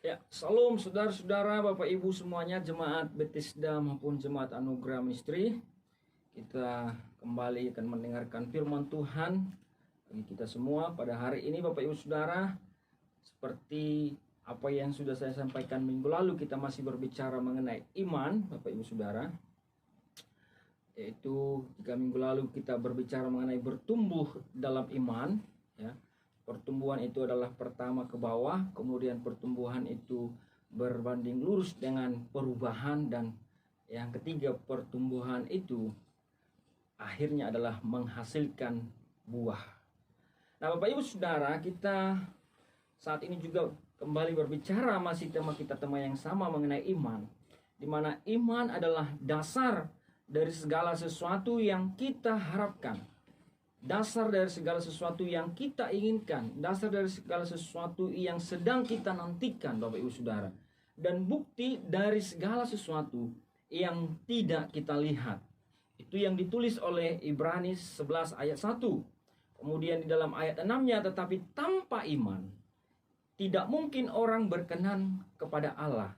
Ya, salam saudara-saudara, Bapak Ibu semuanya, jemaat Bethesda maupun jemaat Anugerah Ministry. Kita kembali akan mendengarkan firman Tuhan bagi kita semua pada hari ini, Bapak Ibu Saudara. Seperti apa yang sudah saya sampaikan minggu lalu, kita masih berbicara mengenai iman, Bapak Ibu Saudara. Yaitu jika minggu lalu kita berbicara mengenai bertumbuh dalam iman, ya. Pertumbuhan itu adalah pertama ke bawah, kemudian pertumbuhan itu berbanding lurus dengan perubahan, dan yang ketiga pertumbuhan itu akhirnya adalah menghasilkan buah. Nah, Bapak Ibu Saudara, kita saat ini juga kembali berbicara masih tema yang sama mengenai iman, di mana iman adalah dasar dari segala sesuatu yang kita harapkan. Dasar dari segala sesuatu yang kita inginkan, dasar dari segala sesuatu yang sedang kita nantikan, Bapak Ibu Saudara, dan bukti dari segala sesuatu yang tidak kita lihat. Itu yang ditulis oleh Ibrani 11 ayat 1. Kemudian di dalam ayat 6-nya, tetapi tanpa iman tidak mungkin orang berkenan kepada Allah.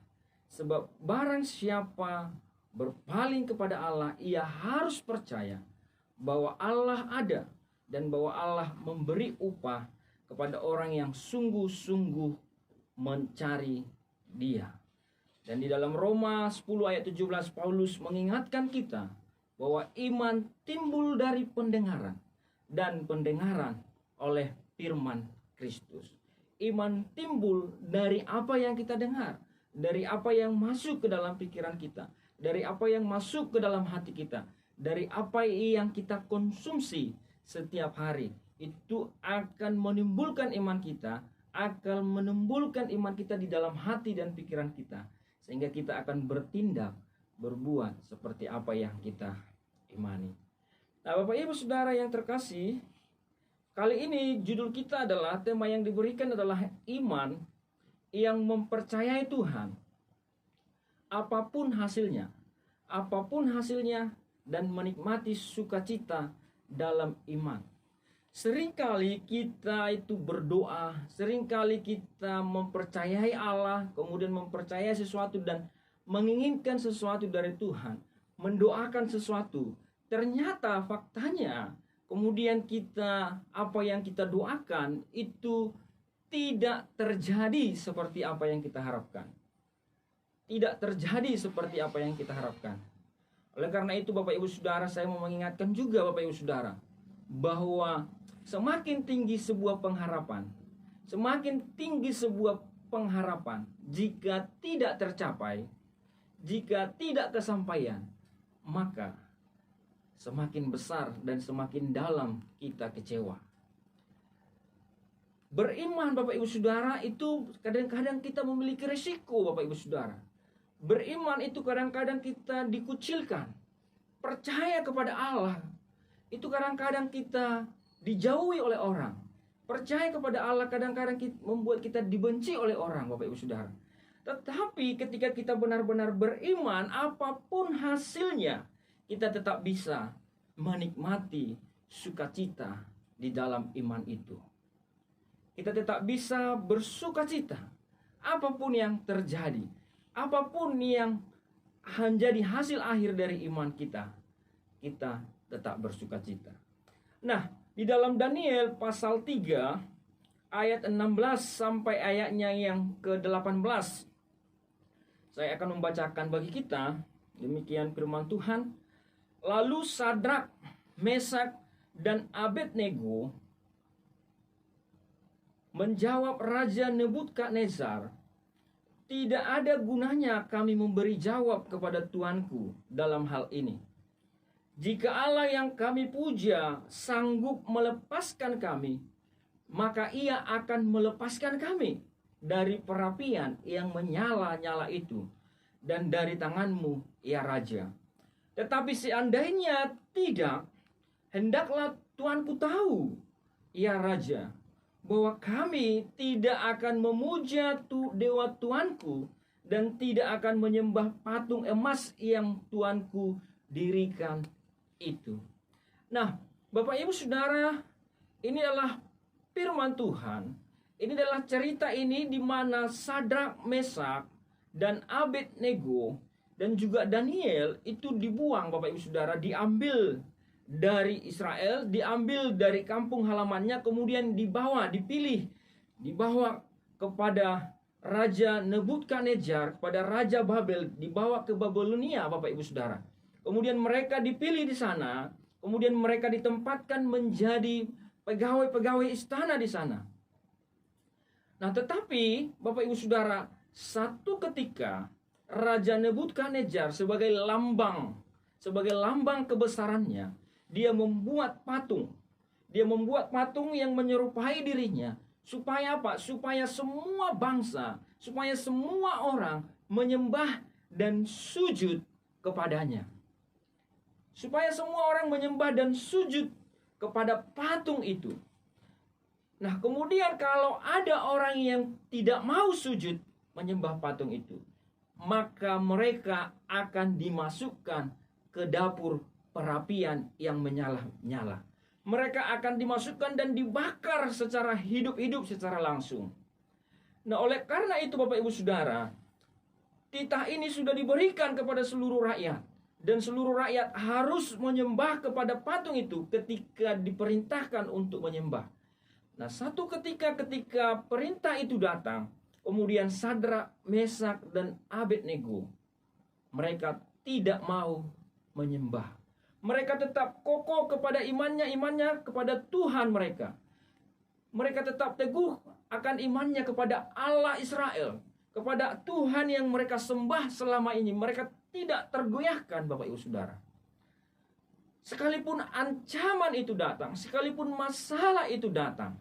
Sebab barang siapa berpaling kepada Allah, ia harus percaya bahwa Allah ada, dan bahwa Allah memberi upah kepada orang yang sungguh-sungguh mencari Dia. Dan di dalam Roma 10 ayat 17, Paulus mengingatkan kita bahwa iman timbul dari pendengaran, dan pendengaran oleh firman Kristus. Iman timbul dari apa yang kita dengar, dari apa yang masuk ke dalam pikiran kita, dari apa yang masuk ke dalam hati kita, dari apa yang kita konsumsi setiap hari. Itu akan menimbulkan iman kita, akan menimbulkan iman kita di dalam hati dan pikiran kita, sehingga kita akan bertindak, berbuat seperti apa yang kita imani. Nah, Bapak Ibu Saudara yang terkasih, kali ini judul kita adalah, tema yang diberikan adalah iman yang mempercayai Tuhan apapun hasilnya, dan menikmati sukacita dalam iman. Seringkali kita itu berdoa, seringkali kita mempercayai Allah, kemudian mempercayai sesuatu dan menginginkan sesuatu dari Tuhan, mendoakan sesuatu. Ternyata faktanya kemudian apa yang kita doakan itu tidak terjadi seperti apa yang kita harapkan. Tidak terjadi seperti apa yang kita harapkan. Oleh karena itu, Bapak Ibu Saudara, saya mau mengingatkan juga Bapak Ibu Saudara, bahwa semakin tinggi sebuah pengharapan, jika tidak tercapai, jika tidak kesampaian, maka semakin besar dan semakin dalam kita kecewa. Beriman, Bapak Ibu Saudara, itu kadang-kadang kita memiliki resiko, Bapak Ibu Saudara. Beriman itu kadang-kadang kita dikucilkan. Percaya kepada Allah itu kadang-kadang kita dijauhi oleh orang. Percaya kepada Allah kadang-kadang membuat kita dibenci oleh orang, Bapak Ibu Saudara. Tetapi ketika kita benar-benar beriman, apapun hasilnya, kita tetap bisa menikmati sukacita di dalam iman itu. Kita tetap bisa bersukacita apapun yang terjadi, apapun yang menjadi hasil akhir dari iman kita, kita tetap bersukacita. Nah, di dalam Daniel pasal 3 ayat 16 sampai ayatnya yang ke-18, saya akan membacakan bagi kita. Demikian firman Tuhan. Lalu Sadrak, Mesak, dan Abednego menjawab Raja Nebukadnezar, "Tidak ada gunanya kami memberi jawab kepada Tuanku dalam hal ini. Jika Allah yang kami puja sanggup melepaskan kami, maka Ia akan melepaskan kami dari perapian yang menyala-nyala itu, dan dari tanganmu, ya Raja. Tetapi seandainya tidak, hendaklah Tuanku tahu, ya Raja, bahwa kami tidak akan memuja dewa Tuanku, dan tidak akan menyembah patung emas yang Tuanku dirikan itu." Nah, Bapak Ibu Saudara, ini adalah firman Tuhan Ini adalah cerita ini di mana Sadrak, Mesak, dan Abednego dan juga Daniel itu dibuang, Bapak Ibu Saudara, diambil dari Israel, diambil dari kampung halamannya, kemudian dibawa kepada Raja Nebukadnezar, kepada Raja Babel, dibawa ke Babilonia, Bapak Ibu Saudara. Kemudian mereka dipilih di sana, kemudian mereka ditempatkan menjadi pegawai-pegawai istana di sana. Nah, tetapi Bapak Ibu Saudara, satu ketika Raja Nebukadnezar sebagai lambang kebesarannya, dia membuat patung. Dia membuat patung yang menyerupai dirinya. Supaya apa? Supaya semua bangsa, supaya semua orang menyembah dan sujud kepadanya. Supaya semua orang menyembah dan sujud kepada patung itu. Nah, kemudian kalau ada orang yang tidak mau sujud menyembah patung itu, maka mereka akan dimasukkan ke dapur perapian yang menyala-nyala. Mereka akan dimasukkan dan dibakar secara hidup-hidup, secara langsung. Nah, oleh karena itu Bapak Ibu Saudara, titah ini sudah diberikan kepada seluruh rakyat. Dan seluruh rakyat harus menyembah kepada patung itu ketika diperintahkan untuk menyembah. Nah, satu ketika perintah itu datang, kemudian Sadrak, Mesak, dan Abednego, mereka tidak mau menyembah. Mereka tetap kokoh kepada imannya kepada Tuhan mereka. Mereka tetap teguh akan imannya kepada Allah Israel, kepada Tuhan yang mereka sembah selama ini. Mereka tidak tergoyahkan, Bapak Ibu Saudara. Sekalipun ancaman itu datang, sekalipun masalah itu datang,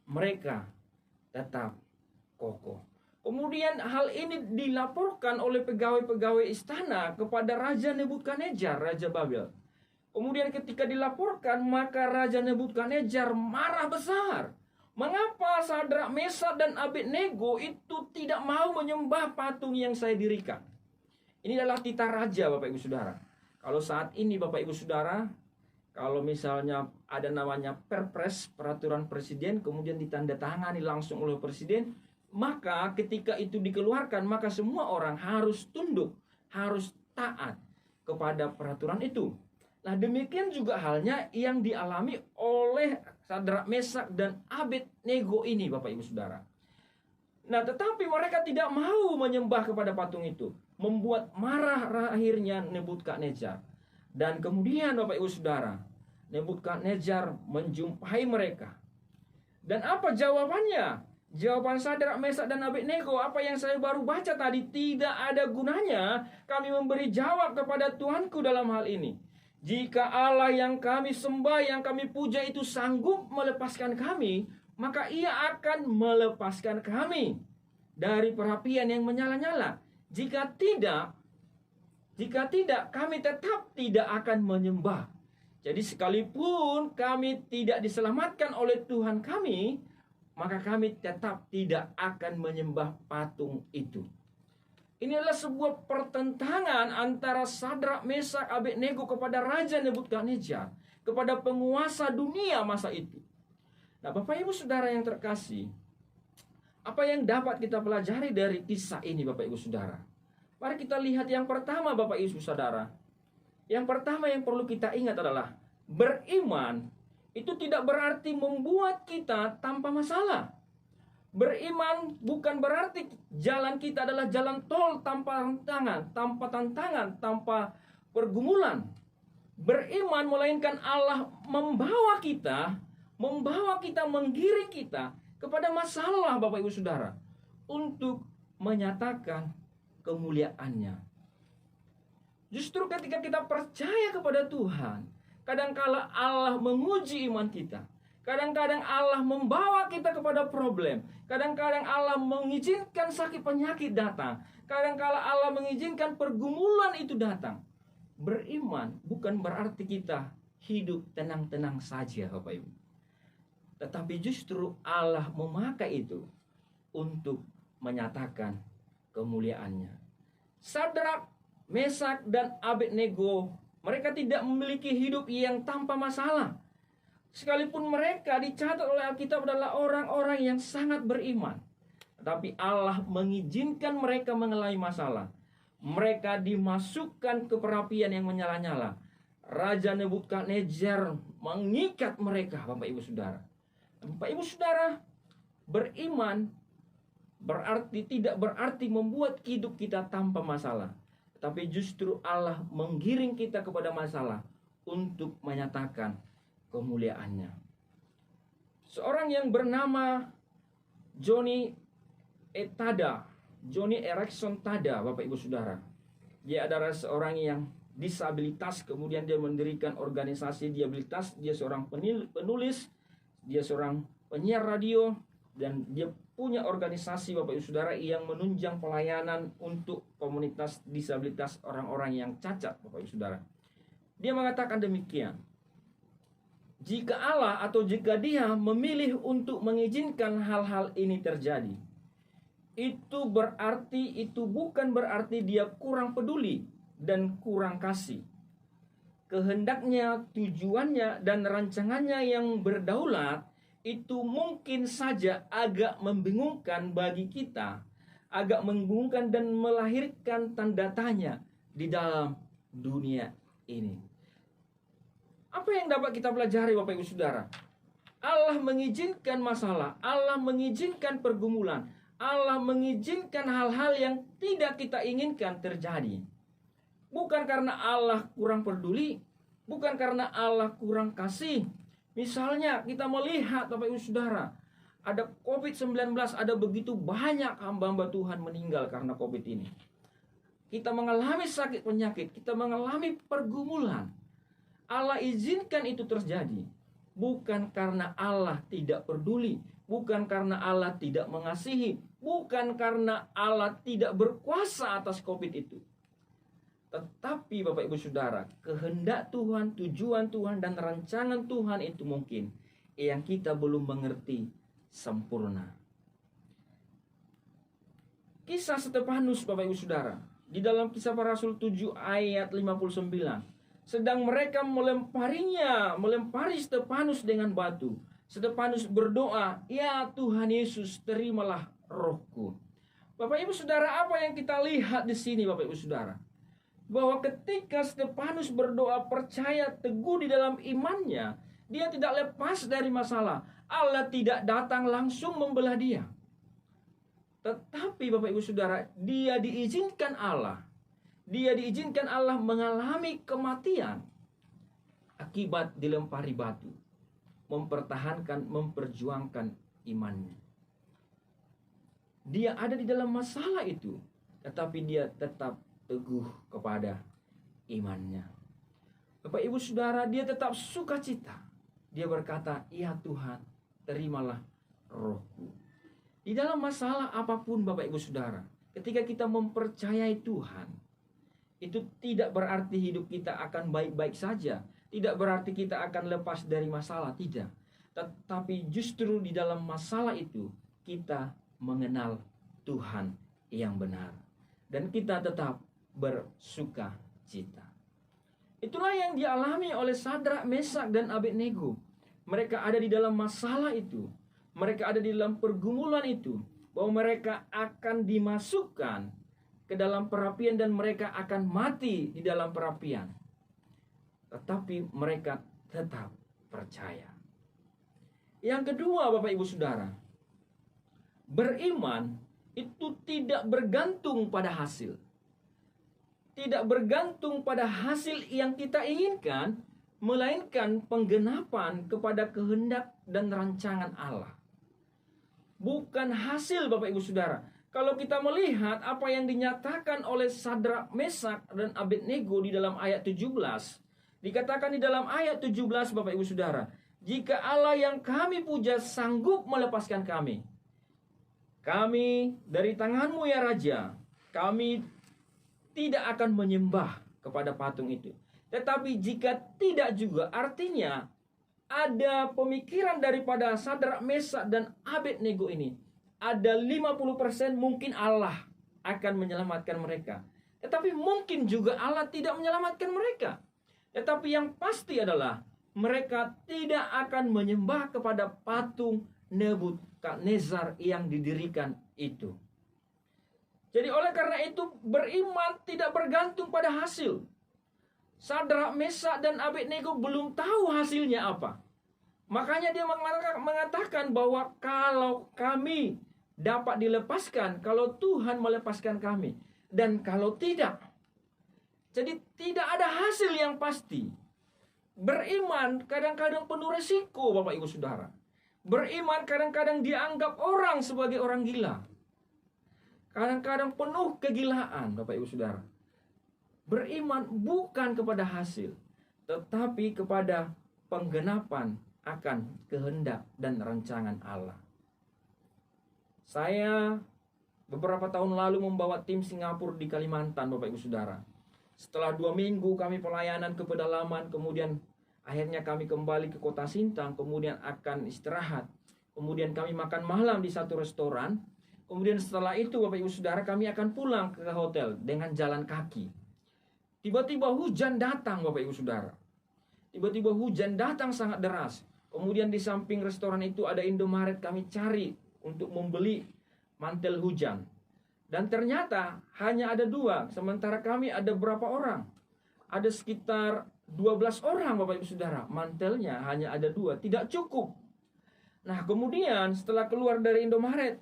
mereka tetap kokoh. Kemudian hal ini dilaporkan oleh pegawai-pegawai istana kepada Raja Nebukadnezar, Raja Babel. Kemudian ketika dilaporkan, maka Raja Nebukadnezar marah besar. Mengapa Sadrak, Mesak, dan Abednego itu tidak mau menyembah patung yang saya dirikan? Ini adalah titah raja, Bapak Ibu Saudara. Kalau saat ini Bapak Ibu Saudara, kalau misalnya ada namanya perpres, peraturan presiden, kemudian ditandatangani langsung oleh presiden, maka ketika itu dikeluarkan, maka semua orang harus tunduk, harus taat kepada peraturan itu. Nah, demikian juga halnya yang dialami oleh Sadrak, Mesak, dan Abednego ini, Bapak Ibu Saudara. Nah, tetapi mereka tidak mau menyembah kepada patung itu, membuat marah akhirnya Nebukadnezar. Dan kemudian Bapak Ibu Saudara, Nebukadnezar menjumpai mereka. Dan apa jawabannya? Jawaban Sadrak, Mesak, dan Abednego, apa yang saya baru baca tadi, tidak ada gunanya kami memberi jawab kepada Tuhanku dalam hal ini. Jika Allah yang kami sembah, yang kami puja itu sanggup melepaskan kami, maka Ia akan melepaskan kami dari perapian yang menyala-nyala. Jika tidak, kami tetap tidak akan menyembah. Jadi sekalipun kami tidak diselamatkan oleh Tuhan kami, maka kami tetap tidak akan menyembah patung itu. Ini adalah sebuah pertentangan antara Sadrak, Mesak, Abednego kepada Raja Nebukadnezar, kepada penguasa dunia masa itu. Nah, Bapak Ibu Saudara yang terkasih, apa yang dapat kita pelajari dari kisah ini, Bapak Ibu Saudara? Mari kita lihat yang pertama, Bapak Ibu Saudara. Yang pertama yang perlu kita ingat adalah beriman itu tidak berarti membuat kita tanpa masalah. Beriman bukan berarti jalan kita adalah jalan tol tanpa tantangan, tanpa pergumulan. Beriman melainkan Allah membawa kita, menggiring kita kepada masalah, Bapak Ibu Saudara, untuk menyatakan kemuliaannya. Justru ketika kita percaya kepada Tuhan, kadangkala Allah menguji iman kita. Kadang-kadang Allah membawa kita kepada problem. Kadang-kadang Allah mengizinkan sakit penyakit datang. Kadang-kala Allah mengizinkan pergumulan itu datang. Beriman bukan berarti kita hidup tenang-tenang saja, Bapak Ibu. Tetapi justru Allah memakai itu untuk menyatakan kemuliaannya. Sadrak, Mesak, dan Abednego, mereka tidak memiliki hidup yang tanpa masalah. Sekalipun mereka dicatat oleh Alkitab adalah orang-orang yang sangat beriman, tetapi Allah mengizinkan mereka mengalami masalah. Mereka dimasukkan ke perapian yang menyala-nyala. Raja Nebukadnezar mengikat mereka, Bapak Ibu Saudara. Bapak Ibu Saudara, beriman tidak berarti membuat hidup kita tanpa masalah. Tapi justru Allah menggiring kita kepada masalah untuk menyatakan kemuliaannya. Seorang yang bernama Johnny Erickson Tada, Bapak Ibu Saudara. Dia adalah seorang yang disabilitas, kemudian dia mendirikan organisasi disabilitas. Dia seorang penulis, dia seorang penyiar radio, dan dia punya organisasi, Bapak Ibu Saudara, yang menunjang pelayanan untuk komunitas disabilitas orang-orang yang cacat, Bapak Ibu Saudara. Dia mengatakan demikian: jika Allah atau jika Dia memilih untuk mengizinkan hal-hal ini terjadi, itu bukan berarti Dia kurang peduli dan kurang kasih. Kehendaknya, tujuannya, dan rancangannya yang berdaulat itu mungkin saja agak membingungkan bagi kita, agak membingungkan dan melahirkan tanda tanya di dalam dunia ini. Apa yang dapat kita pelajari, Bapak Ibu Saudara? Allah mengizinkan masalah, Allah mengizinkan pergumulan, Allah mengizinkan hal-hal yang tidak kita inginkan terjadi. Bukan karena Allah kurang peduli, bukan karena Allah kurang kasih. Misalnya kita melihat, Bapak Ibu Saudara, ada COVID-19, ada begitu banyak hamba-hamba Tuhan meninggal karena COVID ini. Kita mengalami sakit penyakit, kita mengalami pergumulan. Allah izinkan itu terjadi. Bukan karena Allah tidak peduli, bukan karena Allah tidak mengasihi, bukan karena Allah tidak berkuasa atas COVID itu. Tetapi Bapak Ibu Saudara, kehendak Tuhan, tujuan Tuhan, dan rancangan Tuhan itu mungkin yang kita belum mengerti sempurna. Kisah Stefanus, Bapak Ibu Saudara, di dalam Kisah Para Rasul 7 ayat 59. Sedang mereka melempari Stefanus dengan batu. Stefanus berdoa, "Ya Tuhan Yesus, terimalah rohku." Bapak Ibu Saudara, apa yang kita lihat di sini, Bapak Ibu Saudara? Bahwa ketika Stefanus berdoa percaya teguh di dalam imannya, dia tidak lepas dari masalah. Allah tidak datang langsung membelah dia. Tetapi Bapak Ibu Saudara, dia diizinkan Allah mengalami kematian akibat dilempari batu, memperjuangkan imannya. Dia ada di dalam masalah itu, tetapi dia tetap teguh kepada imannya. Bapak Ibu Saudara, dia tetap sukacita. Dia berkata, "Ya Tuhan, terimalah rohku." Di dalam masalah apapun, Bapak Ibu Saudara, ketika kita mempercayai Tuhan, itu tidak berarti hidup kita akan baik-baik saja. Tidak berarti kita akan lepas dari masalah, tidak. Tetapi justru di dalam masalah itu kita mengenal Tuhan yang benar, dan kita tetap bersuka cita. Itulah yang dialami oleh Sadrak, Mesak, dan Abednego. Mereka ada di dalam masalah itu, mereka ada di dalam pergumulan itu, bahwa mereka akan dimasukkan ke dalam perapian dan mereka akan mati di dalam perapian. Tetapi mereka tetap percaya. Yang kedua, Bapak Ibu Saudara, beriman itu tidak bergantung pada hasil. Tidak bergantung pada hasil yang kita inginkan, melainkan penggenapan kepada kehendak dan rancangan Allah. Bukan hasil, Bapak Ibu Saudara. Kalau kita melihat apa yang dinyatakan oleh Sadrak, Mesak, dan Abednego di dalam ayat 17, dikatakan di dalam ayat 17, Bapak Ibu Saudara, "Jika Allah yang kami puja sanggup melepaskan kami dari tanganmu ya Raja, kami tidak akan menyembah kepada patung itu. Tetapi jika tidak juga," artinya ada pemikiran daripada Sadrak, Mesak, dan Abednego ini. Ada 50% mungkin Allah akan menyelamatkan mereka. Tetapi mungkin juga Allah tidak menyelamatkan mereka. Tetapi yang pasti adalah mereka tidak akan menyembah kepada patung Nebukadnezar yang didirikan itu. Jadi oleh karena itu beriman tidak bergantung pada hasil. Sadrak, Mesak, dan Abednego belum tahu hasilnya apa. Makanya dia mengatakan bahwa kalau kami dapat dilepaskan, kalau Tuhan melepaskan kami, dan kalau tidak. Jadi tidak ada hasil yang pasti. Beriman kadang-kadang penuh resiko, Bapak Ibu Saudara. Beriman kadang-kadang dianggap orang sebagai orang gila. Kadang-kadang penuh kegilaan, Bapak Ibu Saudara. Beriman bukan kepada hasil, tetapi kepada penggenapan akan kehendak dan rancangan Allah. Saya beberapa tahun lalu membawa tim Singapura di Kalimantan, Bapak Ibu Saudara. Setelah 2 minggu kami pelayanan ke pedalaman, kemudian akhirnya kami kembali ke kota Sintang, kemudian akan istirahat. Kemudian kami makan malam di satu restoran. Kemudian setelah itu Bapak Ibu Saudara kami akan pulang ke hotel dengan jalan kaki. Tiba-tiba hujan datang, Bapak Ibu Saudara. Tiba-tiba hujan datang sangat deras. Kemudian di samping restoran itu ada Indomaret, kami cari untuk membeli mantel hujan. Dan ternyata hanya ada 2, sementara kami ada berapa orang? Ada sekitar 12 orang, Bapak Ibu Saudara. Mantelnya hanya ada 2, tidak cukup. Nah kemudian setelah keluar dari Indomaret,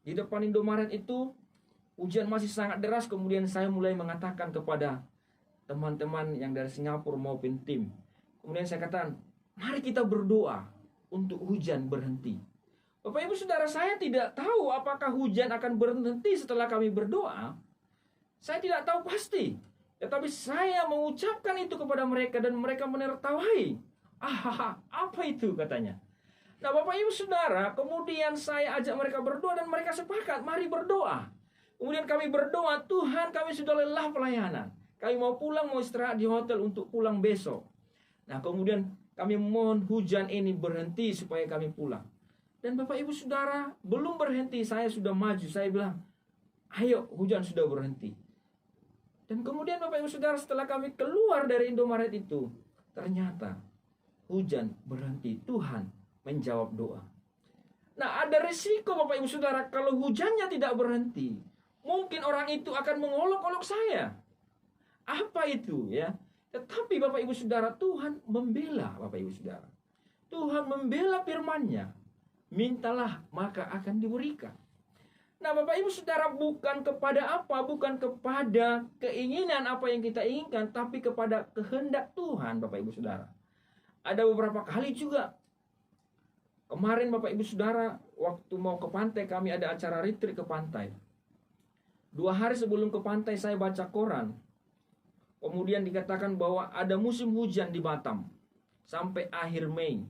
di depan Indomaret itu hujan masih sangat deras. Kemudian saya mulai mengatakan kepada teman-teman yang dari Singapura maupun tim. Kemudian saya katakan, mari kita berdoa untuk hujan berhenti. Bapak Ibu Saudara, saya tidak tahu apakah hujan akan berhenti setelah kami berdoa. Saya tidak tahu pasti. Tetapi saya mengucapkan itu kepada mereka dan mereka menertawai. Apa itu katanya. Nah Bapak Ibu Saudara, kemudian saya ajak mereka berdoa dan mereka sepakat, mari berdoa. Kemudian kami berdoa, Tuhan kami sudah lelah pelayanan. Kami mau pulang, mau istirahat di hotel untuk pulang besok. Nah kemudian kami mohon hujan ini berhenti supaya kami pulang. Dan Bapak Ibu Saudara belum berhenti, saya sudah maju. Saya bilang, ayo hujan sudah berhenti. Dan kemudian Bapak Ibu Saudara setelah kami keluar dari Indomaret itu, ternyata hujan berhenti. Tuhan menjawab doa. Nah ada risiko Bapak Ibu Saudara kalau hujannya tidak berhenti. Mungkin orang itu akan mengolok-olok saya. Apa itu ya? Tetapi Bapak Ibu Saudara, Tuhan membela Bapak Ibu Saudara. Tuhan membela firman-Nya. Mintalah maka akan diberikan. Nah Bapak Ibu Saudara, bukan kepada apa, bukan kepada keinginan apa yang kita inginkan, tapi kepada kehendak Tuhan Bapak Ibu Saudara. Ada beberapa kali juga. Kemarin Bapak Ibu Saudara, waktu mau ke pantai, kami ada acara retreat ke pantai. 2 hari sebelum ke pantai saya baca koran. Kemudian dikatakan bahwa ada musim hujan di Batam sampai akhir Mei.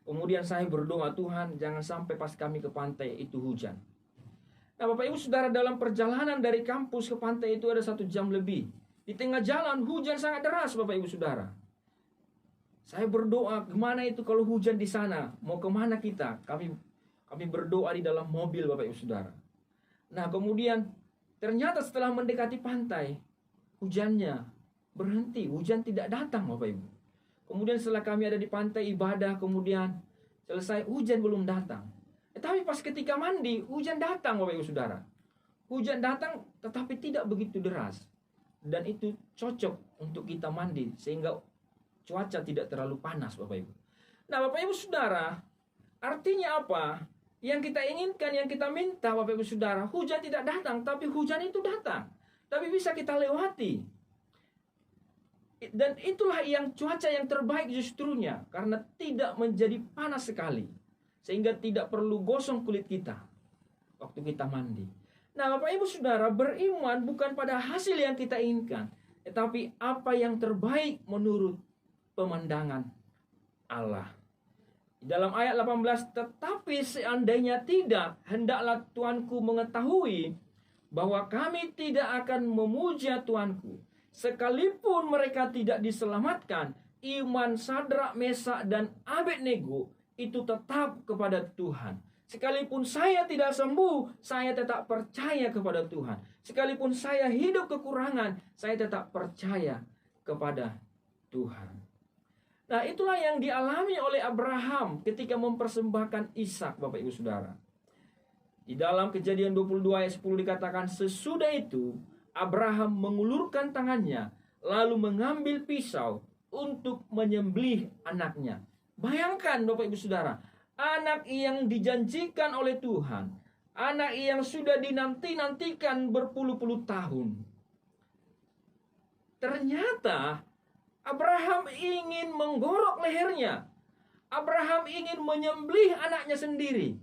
Kemudian saya berdoa, Tuhan jangan sampai pas kami ke pantai itu hujan. Nah Bapak Ibu Saudara, dalam perjalanan dari kampus ke pantai itu ada 1 jam lebih. Di tengah jalan hujan sangat deras Bapak Ibu Saudara. Saya berdoa, gimana itu kalau hujan di sana? Mau kemana kita? Kami berdoa di dalam mobil Bapak Ibu Saudara. Nah kemudian ternyata setelah mendekati pantai, hujannya berhenti, hujan tidak datang Bapak Ibu. Kemudian setelah kami ada di pantai ibadah, kemudian selesai, hujan belum datang. Tapi pas ketika mandi, hujan datang Bapak Ibu Saudara. Hujan datang tetapi tidak begitu deras. Dan itu cocok untuk kita mandi sehingga cuaca tidak terlalu panas Bapak Ibu. Nah Bapak Ibu Saudara, artinya apa? Yang kita inginkan, yang kita minta Bapak Ibu Saudara, hujan tidak datang, tapi hujan itu datang. Tapi bisa kita lewati. Dan itulah yang cuaca yang terbaik justrunya, karena tidak menjadi panas sekali, sehingga tidak perlu gosong kulit kita waktu kita mandi. Nah Bapak Ibu Saudara, beriman bukan pada hasil yang kita inginkan, tetapi apa yang terbaik menurut pemandangan Allah. Di dalam ayat 18, tetapi seandainya tidak, hendaklah Tuanku mengetahui bahwa kami tidak akan memuja Tuanku. Sekalipun mereka tidak diselamatkan, iman Sadrak, Mesak, dan Abednego itu tetap kepada Tuhan. Sekalipun saya tidak sembuh, saya tetap percaya kepada Tuhan. Sekalipun saya hidup kekurangan, saya tetap percaya kepada Tuhan. Nah, itulah yang dialami oleh Abraham ketika mempersembahkan Ishak, Bapak Ibu Saudara. Di dalam Kejadian 22 ayat 10 dikatakan, sesudah itu Abraham mengulurkan tangannya lalu mengambil pisau untuk menyembelih anaknya. Bayangkan Bapak Ibu Saudara, anak yang dijanjikan oleh Tuhan, anak yang sudah dinanti-nantikan berpuluh-puluh tahun. Ternyata Abraham ingin menggorok lehernya. Abraham ingin menyembelih anaknya sendiri.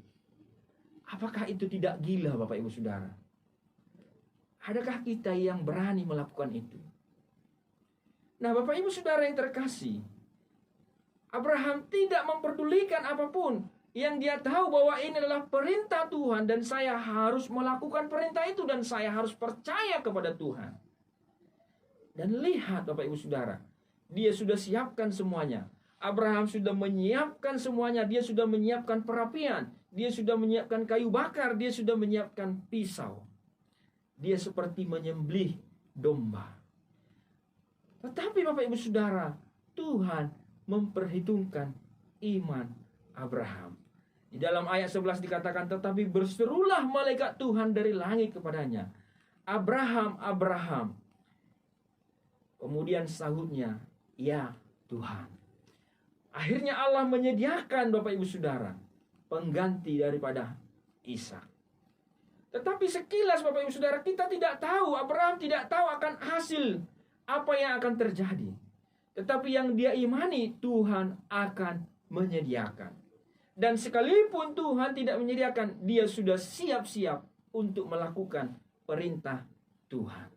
Apakah itu tidak gila, Bapak Ibu Saudara? Adakah kita yang berani melakukan itu? Nah, Bapak Ibu Saudara yang terkasih, Abraham tidak memperdulikan apapun. Yang dia tahu bahwa ini adalah perintah Tuhan dan saya harus melakukan perintah itu dan saya harus percaya kepada Tuhan. Dan lihat Bapak Ibu Saudara, dia sudah siapkan semuanya. Abraham sudah menyiapkan semuanya. Dia sudah menyiapkan perapian. Dia sudah menyiapkan kayu bakar. Dia sudah menyiapkan pisau. Dia seperti menyembelih domba. Tetapi Bapak Ibu Saudara, Tuhan memperhitungkan iman Abraham. Di dalam ayat 11 dikatakan, tetapi berserulah malaikat Tuhan dari langit kepadanya, Abraham, Abraham. Kemudian sahutnya, ya Tuhan. Akhirnya Allah menyediakan Bapak Ibu Saudara pengganti daripada Ishak. Tetapi sekilas Bapak Ibu Saudara, kita tidak tahu, Abraham tidak tahu akan hasil apa yang akan terjadi. Tetapi yang dia imani, Tuhan akan menyediakan. Dan sekalipun Tuhan tidak menyediakan, dia sudah siap-siap untuk melakukan perintah Tuhan.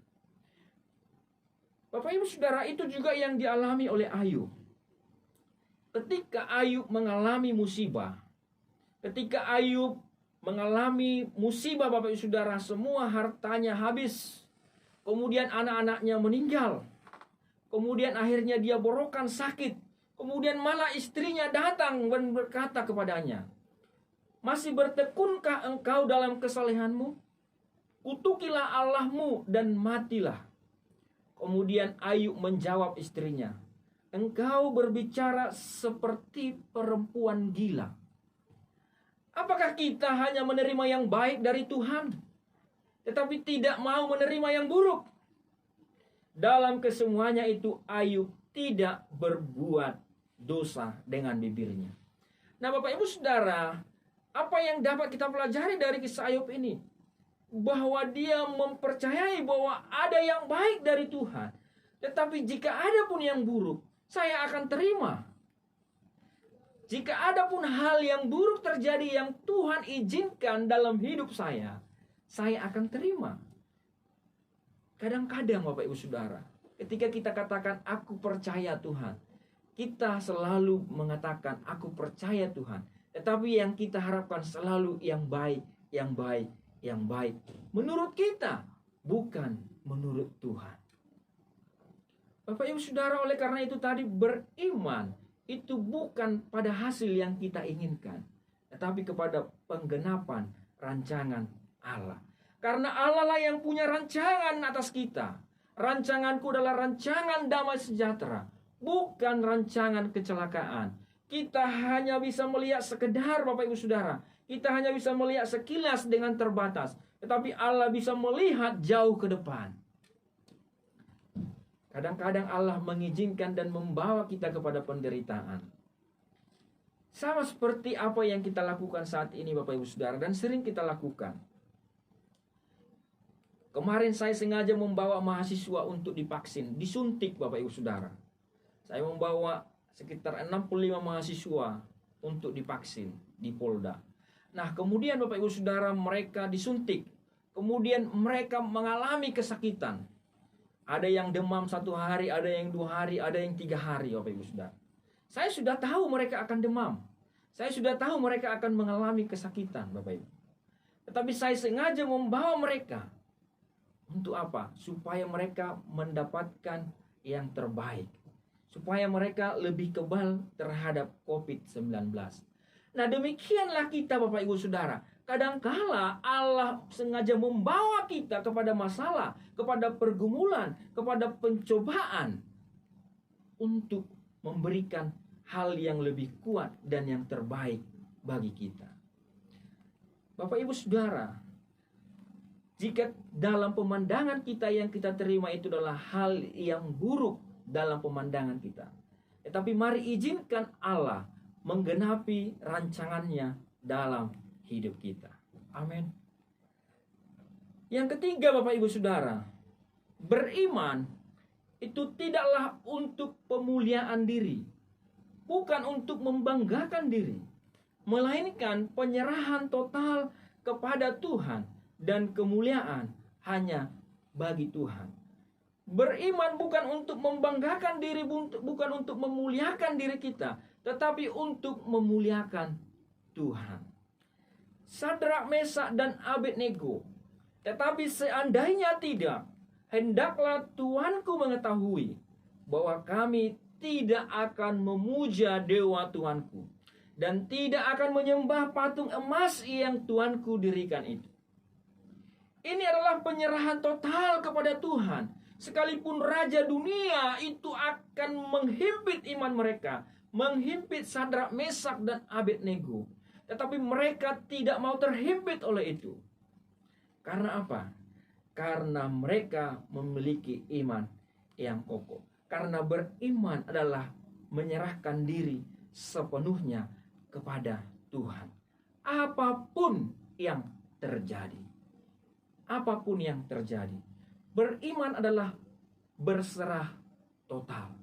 Bapak Ibu Saudara, itu juga yang dialami oleh Ayub. Ketika Ayub mengalami musibah, ketika Ayub mengalami musibah Bapak Ibu Saudara, semua hartanya habis. Kemudian anak-anaknya meninggal. Kemudian akhirnya dia borokan sakit. Kemudian malah istrinya datang dan berkata kepadanya, masih bertekunkah engkau dalam kesalehanmu? Kutukilah Allahmu dan matilah. Kemudian Ayub menjawab istrinya, engkau berbicara seperti perempuan gila. Apakah kita hanya menerima yang baik dari Tuhan, tetapi tidak mau menerima yang buruk? Dalam kesemuanya itu Ayub tidak berbuat dosa dengan bibirnya. Nah Bapak Ibu Saudara, apa yang dapat kita pelajari dari kisah Ayub ini? Bahwa dia mempercayai bahwa ada yang baik dari Tuhan. Tetapi jika ada pun yang buruk, saya akan terima. Jika ada pun hal yang buruk terjadi yang Tuhan izinkan dalam hidup saya akan terima. Kadang-kadang Bapak Ibu Saudara, ketika kita katakan aku percaya Tuhan, kita selalu mengatakan aku percaya Tuhan. Tetapi yang kita harapkan selalu yang baik, yang baik, yang baik. Menurut kita, bukan menurut Tuhan. Bapak Ibu Saudara, oleh karena itu tadi beriman itu bukan pada hasil yang kita inginkan, tetapi kepada penggenapan rancangan Allah. Karena Allah lah yang punya rancangan atas kita. Rancanganku adalah rancangan damai sejahtera, bukan rancangan kecelakaan. Kita hanya bisa melihat sekedar Bapak Ibu Saudara. Kita hanya bisa melihat sekilas dengan terbatas. Tetapi Allah bisa melihat jauh ke depan. Kadang-kadang Allah mengizinkan dan membawa kita kepada penderitaan. Sama seperti apa yang kita lakukan saat ini Bapak Ibu Saudara, dan sering kita lakukan. Kemarin saya sengaja membawa mahasiswa untuk divaksin, disuntik Bapak Ibu Saudara. Saya membawa sekitar 65 mahasiswa untuk divaksin di Polda. Nah kemudian Bapak Ibu Saudara, mereka disuntik. Kemudian mereka mengalami kesakitan. Ada yang demam 1 hari, ada yang 2 hari, ada yang 3 hari Bapak Ibu Saudara. Saya sudah tahu mereka akan demam. Saya sudah tahu mereka akan mengalami kesakitan Bapak Ibu. Tetapi saya sengaja membawa mereka. Untuk apa? Supaya mereka mendapatkan yang terbaik. Supaya mereka lebih kebal terhadap COVID-19. Nah demikianlah kita Bapak Ibu Saudara. Kadangkala Allah sengaja membawa kita kepada masalah, kepada pergumulan, kepada pencobaan untuk memberikan hal yang lebih kuat dan yang terbaik bagi kita. Bapak Ibu Saudara, jika dalam pemandangan kita yang kita terima itu adalah hal yang buruk dalam pemandangan kita, tetapi mari izinkan Allah menggenapi rancangannya dalam hidup kita. Amin. Yang ketiga, Bapak Ibu Saudara, beriman itu tidaklah untuk pemuliaan diri, bukan untuk membanggakan diri, melainkan penyerahan total kepada Tuhan dan kemuliaan hanya bagi Tuhan. Beriman bukan untuk membanggakan diri, bukan untuk memuliakan diri kita, tetapi untuk memuliakan Tuhan. Sadrak, Mesak, dan Abednego, tetapi seandainya tidak, hendaklah Tuanku mengetahui bahwa kami tidak akan memuja dewa Tuanku dan tidak akan menyembah patung emas yang Tuanku dirikan itu. Ini adalah penyerahan total kepada Tuhan. Sekalipun raja dunia itu akan menghimpit iman mereka, menghimpit Sadrak, Mesak, dan Abednego, tetapi mereka tidak mau terhimpit oleh itu. Karena apa? Karena mereka memiliki iman yang kokoh. Karena beriman adalah menyerahkan diri sepenuhnya kepada Tuhan. Apapun yang terjadi. Apapun yang terjadi. Beriman adalah berserah total.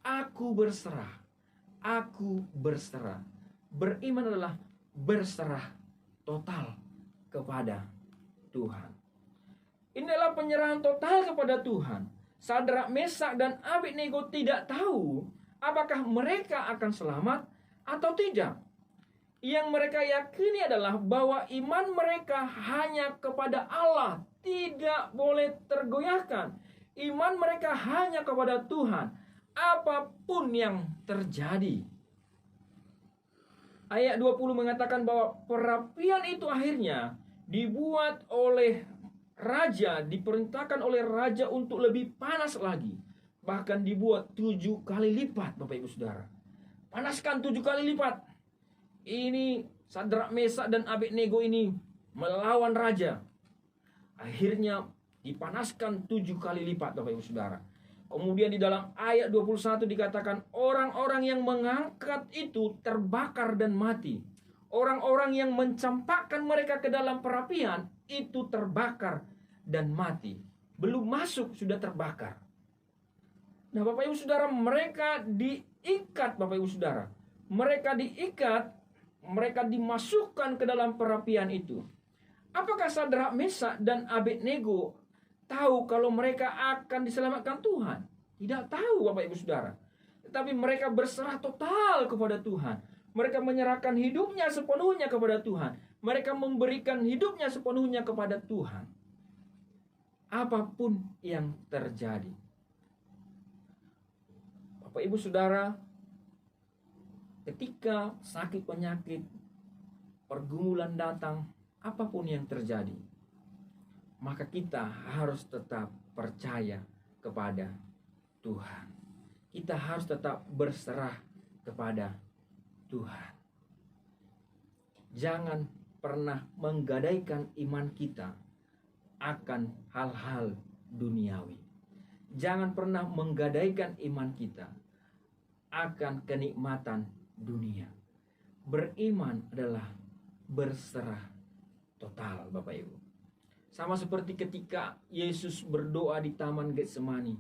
Aku berserah. Aku berserah. Beriman adalah berserah total kepada Tuhan. Ini adalah penyerahan total kepada Tuhan. Sadrak, Mesak, dan Abednego tidak tahu apakah mereka akan selamat atau tidak. Yang mereka yakini adalah bahwa iman mereka hanya kepada Allah, tidak boleh tergoyahkan. Iman mereka hanya kepada Tuhan, apapun yang terjadi. Ayat 20 mengatakan bahwa perapian itu akhirnya dibuat oleh raja, diperintahkan oleh raja untuk lebih panas lagi. Bahkan dibuat 7 kali lipat, Bapak Ibu Saudara. Panaskan 7 kali lipat. Ini Sadrak, Mesak, dan Abednego ini melawan raja. Akhirnya dipanaskan 7 kali lipat, Bapak Ibu Saudara. Kemudian di dalam ayat 21 dikatakan orang-orang yang mengangkat itu terbakar dan mati. Orang-orang yang mencampakkan mereka ke dalam perapian itu terbakar dan mati. Belum masuk sudah terbakar. Nah, Bapak Ibu Saudara, mereka diikat, Bapak Ibu Saudara. Mereka diikat, mereka dimasukkan ke dalam perapian itu. Apakah Sadrak, Mesak, dan Abednego tahu kalau mereka akan diselamatkan Tuhan? Tidak tahu, Bapak Ibu Saudara. Tetapi mereka berserah total kepada Tuhan. Mereka menyerahkan hidupnya sepenuhnya kepada Tuhan. Mereka memberikan hidupnya sepenuhnya kepada Tuhan. Apapun yang terjadi. Bapak Ibu Saudara, ketika sakit penyakit, pergumulan datang, apapun yang terjadi, maka kita harus tetap percaya kepada Tuhan. Kita harus tetap berserah kepada Tuhan. Jangan pernah menggadaikan iman kita akan hal-hal duniawi. Jangan pernah menggadaikan iman kita akan kenikmatan dunia. Beriman adalah berserah total, Bapak Ibu. Sama seperti ketika Yesus berdoa di Taman Getsemani.